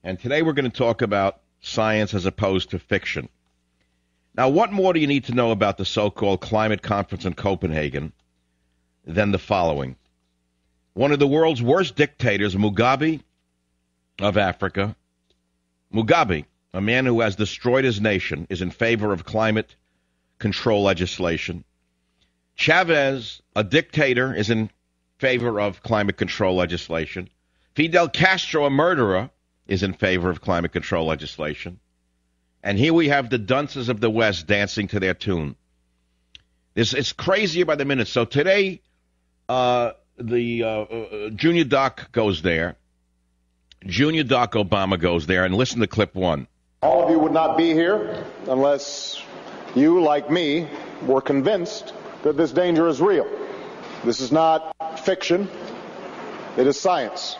And today we're going to talk about science as opposed to fiction. Now, what more do you need to know about the so-called climate conference in Copenhagen than the following? One of the world's worst dictators, Mugabe of Africa, Mugabe, a man who has destroyed his nation, is in favor of climate control legislation. Chavez, a dictator, is in favor of climate control legislation. Fidel Castro, a murderer, is in favor of climate control legislation. And here we have the dunces of the West dancing to their tune. It's crazier by the minute. So today, Junior Doc goes there. Junior Doc Obama goes there, and listen to clip one. All of you would not be here unless you, like me, were convinced that this danger is real. This is not fiction. It is science.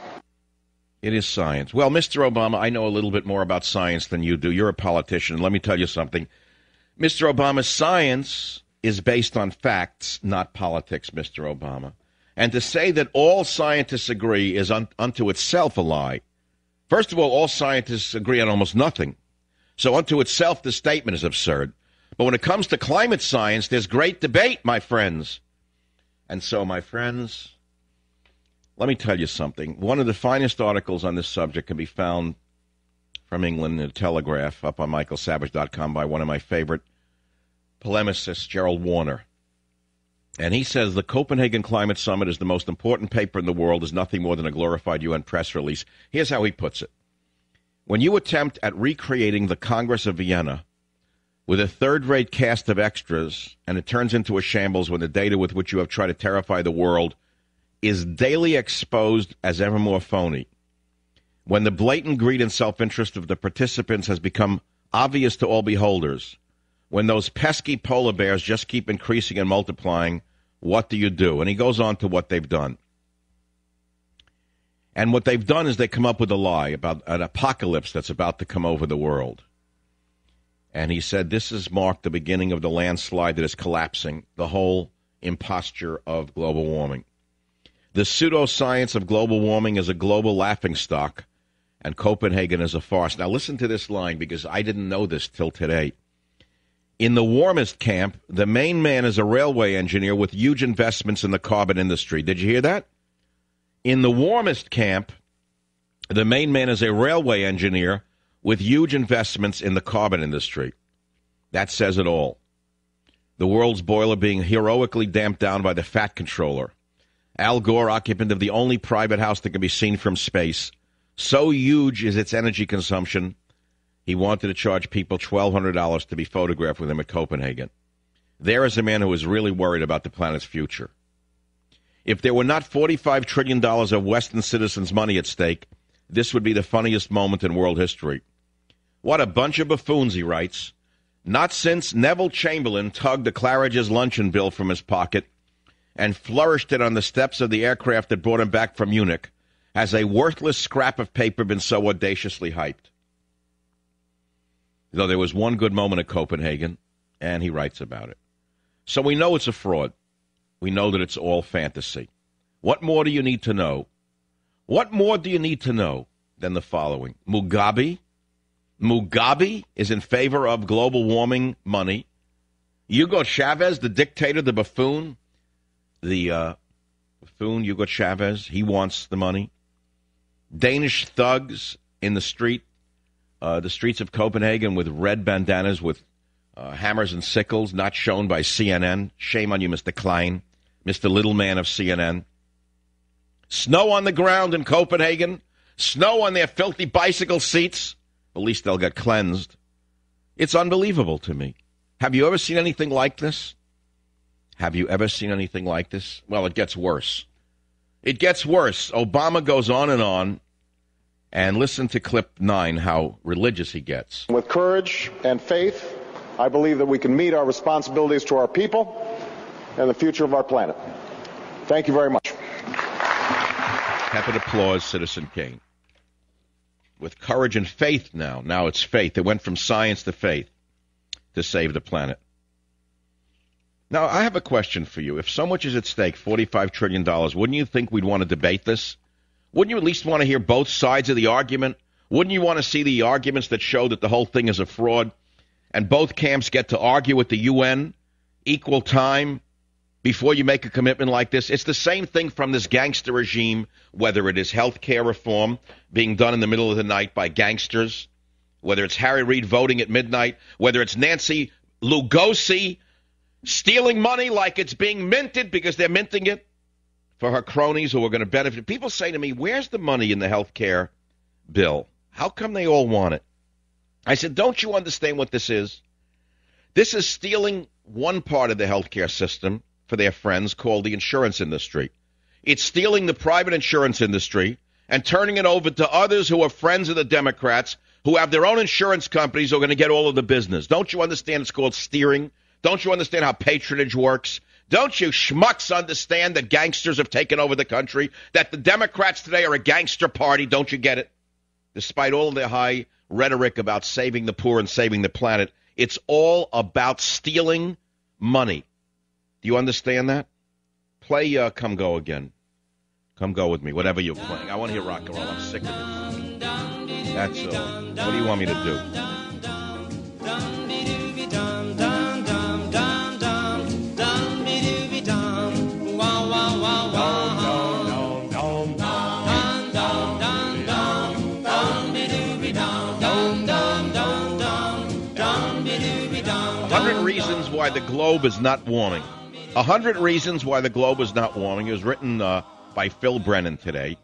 It is science. Well, Mr. Obama, I know a little bit more about science than you do. You're a politician. Let me tell you something. Mr. Obama, science is based on facts, not politics, Mr. Obama. And to say that all scientists agree is unto itself a lie. First of all scientists agree on almost nothing. So unto itself, the statement is absurd. But when it comes to climate science, there's great debate, my friends. And so, my friends, let me tell you something. One of the finest articles on this subject can be found from England in the Telegraph, up on michaelsavage.com, by one of my favorite polemicists, Gerald Warner. And he says the Copenhagen Climate Summit is the most important paper in the world, is nothing more than a glorified UN press release. Here's how he puts it. When you attempt at recreating the Congress of Vienna with a third-rate cast of extras, and it turns into a shambles when the data with which you have tried to terrify the world is daily exposed as ever more phony, when the blatant greed and self-interest of the participants has become obvious to all beholders, when those pesky polar bears just keep increasing and multiplying, what do you do? And he goes on to what they've done. And what they've done is they come up with a lie about an apocalypse that's about to come over the world. And he said this has marked the beginning of the landslide that is collapsing, the whole imposture of global warming. The pseudoscience of global warming is a global laughingstock, and Copenhagen is a farce. Now listen to this line, because I didn't know this till today. In the warmest camp, the main man is a railway engineer with huge investments in the carbon industry. Did you hear that? In the warmest camp, the main man is a railway engineer with huge investments in the carbon industry. That says it all. The world's boiler being heroically damped down by the fat controller. Al Gore, occupant of the only private house that can be seen from space. So huge is its energy consumption, he wanted to charge people $1,200 to be photographed with him at Copenhagen. There is a man who is really worried about the planet's future. If there were not $45 trillion of Western citizens' money at stake, this would be the funniest moment in world history. What a bunch of buffoons, he writes. Not since Neville Chamberlain tugged a Claridge's luncheon bill from his pocket and flourished it on the steps of the aircraft that brought him back from Munich has a worthless scrap of paper been so audaciously hyped. Though there was one good moment at Copenhagen, and he writes about it. So we know it's a fraud. We know that it's all fantasy. What more do you need to know? What more do you need to know than the following? Mugabe is in favor of global warming money. Hugo Chavez, the dictator, the buffoon, Hugo Chavez, he wants the money. Danish thugs in the streets of Copenhagen with red bandanas with hammers and sickles, not shown by CNN. Shame on you, Mr. Klein, Mr. Little Man of CNN. Snow on the ground in Copenhagen. Snow on their filthy bicycle seats. At least they'll get cleansed. It's unbelievable to me. Have you ever seen anything like this? Have you ever seen anything like this? Well, it gets worse. It gets worse. Obama goes on, and listen to clip 9, how religious he gets. With courage and faith, I believe that we can meet our responsibilities to our people and the future of our planet. Thank you very much. Tepid applause, Citizen Kane. With courage and faith now. Now it's faith. It went from science to faith to save the planet. Now, I have a question for you. If so much is at stake, $45 trillion, wouldn't you think we'd want to debate this? Wouldn't you at least want to hear both sides of the argument? Wouldn't you want to see the arguments that show that the whole thing is a fraud? And both camps get to argue with the UN equal time before you make a commitment like this. It's the same thing from this gangster regime, whether it is health care reform being done in the middle of the night by gangsters, whether it's Harry Reid voting at midnight, whether it's Nancy Lugosi stealing money like it's being minted because they're minting it for her cronies who are going to benefit. People say to me, where's the money in the health care bill? How come they all want it? I said, don't you understand what this is? This is stealing one part of the health care system for their friends called the insurance industry. It's stealing the private insurance industry and turning it over to others who are friends of the Democrats who have their own insurance companies who are going to get all of the business. Don't you understand it's called steering? Don't you understand how patronage works? Don't you schmucks understand that gangsters have taken over the country, that the Democrats today are a gangster party? Don't you get it? Despite all of their high rhetoric about saving the poor and saving the planet, it's all about stealing money. Do you understand that? Play Come Go again. Come Go with me, whatever you're playing. I want to hear rock and roll. I'm sick of it. That's all. What do you want me to do? Reasons why the globe is not warming. 100 reasons why the globe is not warming. It was written by Phil Brennan today.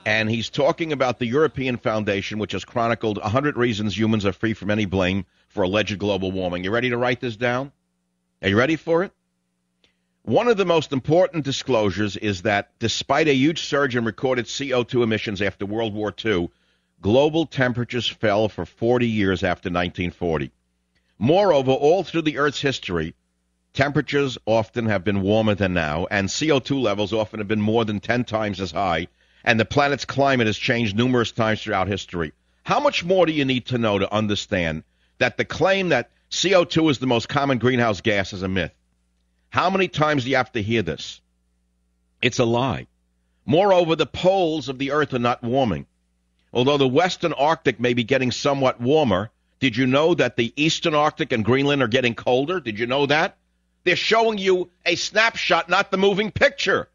And he's talking about the European Foundation, which has chronicled 100 reasons humans are free from any blame for alleged global warming. You ready to write this down? Are you ready for it? One of the most important disclosures is that despite a huge surge in recorded CO2 emissions after World War II, global temperatures fell for 40 years after 1940. Moreover, all through the Earth's history, temperatures often have been warmer than now, and CO2 levels often have been more than 10 times as high, and the planet's climate has changed numerous times throughout history. How much more do you need to know to understand that the claim that CO2 is the most common greenhouse gas is a myth? How many times do you have to hear this? It's a lie. Moreover, the poles of the Earth are not warming. Although the western Arctic may be getting somewhat warmer, did you know that the eastern Arctic and Greenland are getting colder? Did you know that? They're showing you a snapshot, not the moving picture.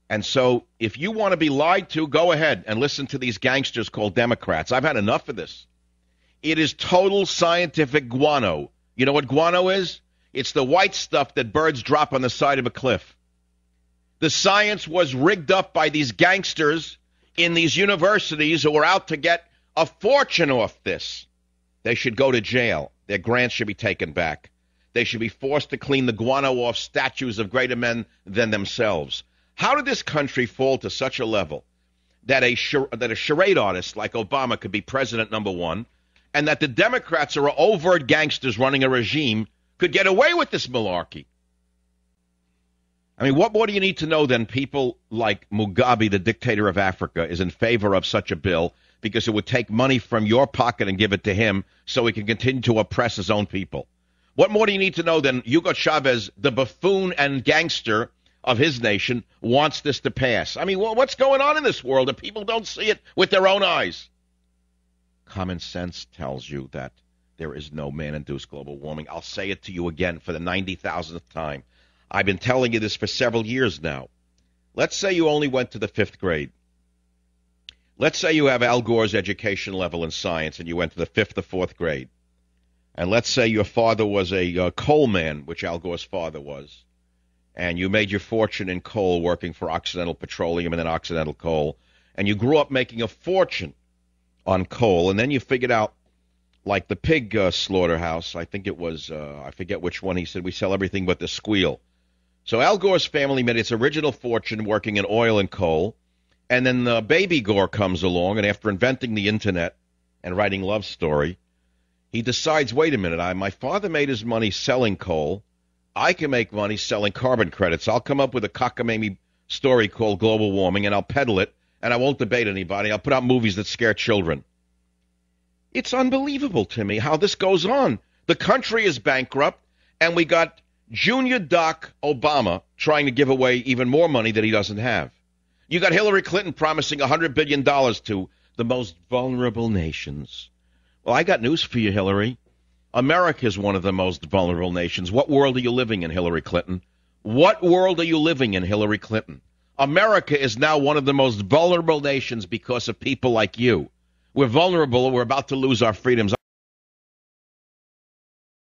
And so if you want to be lied to, go ahead and listen to these gangsters called Democrats. I've had enough of this. It is total scientific guano. You know what guano is? It's the white stuff that birds drop on the side of a cliff. The science was rigged up by these gangsters in these universities who are out to get a fortune off this. They should go to jail. Their grants should be taken back. They should be forced to clean the guano off statues of greater men than themselves. How did this country fall to such a level that a charade artist like Obama could be president number one, and that the Democrats who are overt gangsters running a regime could get away with this malarkey? I mean, what more do you need to know than people like Mugabe, the dictator of Africa, is in favor of such a bill because it would take money from your pocket and give it to him so he can continue to oppress his own people? What more do you need to know than Hugo Chavez, the buffoon and gangster of his nation, wants this to pass? I mean, what's going on in this world that people don't see it with their own eyes? Common sense tells you that there is no man-induced global warming. I'll say it to you again for the 90,000th time. I've been telling you this for several years now. Let's say you only went to the 5th grade. Let's say you have Al Gore's education level in science and you went to the 5th or 4th grade. And let's say your father was a coal man, which Al Gore's father was, and you made your fortune in coal working for Occidental Petroleum and then Occidental Coal, and you grew up making a fortune on coal, and then you figured out, like the pig slaughterhouse, I think it was, I forget which one, he said, we sell everything but the squeal. So Al Gore's family made its original fortune working in oil and coal, and then baby Gore comes along, and after inventing the internet and writing Love Story, he decides, wait a minute, my father made his money selling coal. I can make money selling carbon credits. I'll come up with a cockamamie story called Global Warming, and I'll peddle it, and I won't debate anybody. I'll put out movies that scare children. It's unbelievable to me how this goes on. The country is bankrupt, and we got Junior Doc Obama trying to give away even more money that he doesn't have. You got Hillary Clinton promising $100 billion to The most vulnerable nations. Well, I got news for you, Hillary. America is one of the most vulnerable nations. What world are you living in, Hillary Clinton? What world are you living in, Hillary Clinton? America is now one of the most vulnerable nations because of people like you. We're vulnerable. We're about to lose our freedoms.